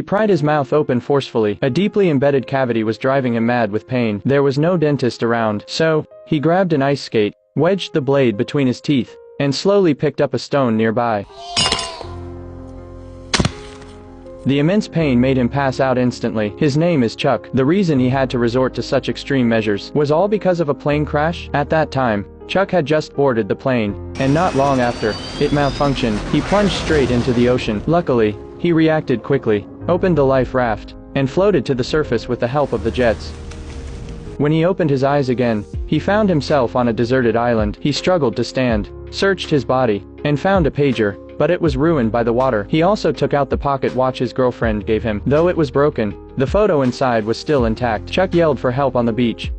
He pried his mouth open forcefully. A deeply embedded cavity was driving him mad with pain. There was no dentist around, so he grabbed an ice skate, wedged the blade between his teeth, and slowly picked up a stone nearby. The immense pain made him pass out instantly. His name is Chuck. The reason he had to resort to such extreme measures was all because of a plane crash. At that time, Chuck had just boarded the plane, and not long after, it malfunctioned. He plunged straight into the ocean. Luckily, he reacted quickly, opened the life raft, and floated to the surface with the help of the jets. When he opened his eyes again, he found himself on a deserted island. He struggled to stand, searched his body, and found a pager, but it was ruined by the water. He also took out the pocket watch his girlfriend gave him. Though it was broken, the photo inside was still intact. Chuck yelled for help on the beach,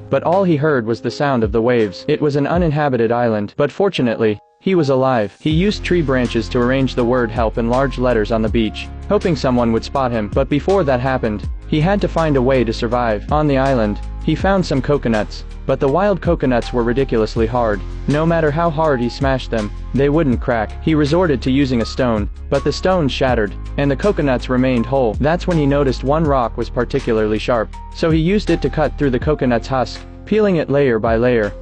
but all he heard was the sound of the waves. It was an uninhabited island, but fortunately, he was alive. He used tree branches to arrange the word help in large letters on the beach, hoping someone would spot him. But before that happened, he had to find a way to survive. On the island, he found some coconuts, but the wild coconuts were ridiculously hard. No matter how hard he smashed them, they wouldn't crack. He resorted to using a stone, but the stone shattered, and the coconuts remained whole. That's when he noticed one rock was particularly sharp, so he used it to cut through the coconut's husk, peeling it layer by layer.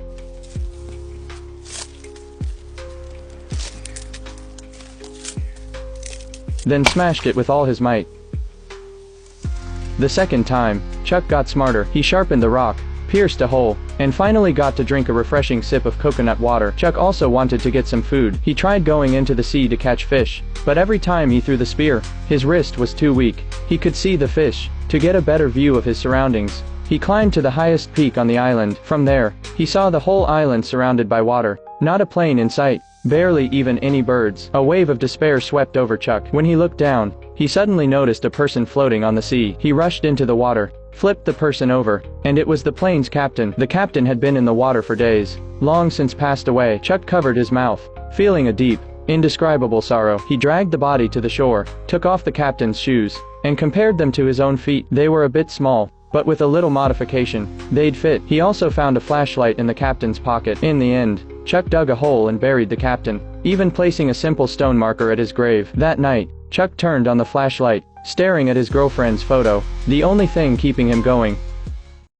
Then smashed it with all his might. The second time, Chuck got smarter. He sharpened the rock, pierced a hole, and finally got to drink a refreshing sip of coconut water. Chuck also wanted to get some food. He tried going into the sea to catch fish, but every time he threw the spear, his wrist was too weak. He could see the fish. To get a better view of his surroundings, he climbed to the highest peak on the island. From there, he saw the whole island surrounded by water. Not a plane in sight, barely even any birds. A wave of despair swept over Chuck. When he looked down, he suddenly noticed a person floating on the sea. He rushed into the water, flipped the person over, and it was the plane's captain. The captain had been in the water for days, long since passed away. Chuck covered his mouth, feeling a deep, indescribable sorrow. He dragged the body to the shore, took off the captain's shoes, and compared them to his own feet. They were a bit small, but with a little modification, they'd fit. He also found a flashlight in the captain's pocket. In the end, Chuck dug a hole and buried the captain, even placing a simple stone marker at his grave. That night, Chuck turned on the flashlight, staring at his girlfriend's photo. The only thing keeping him going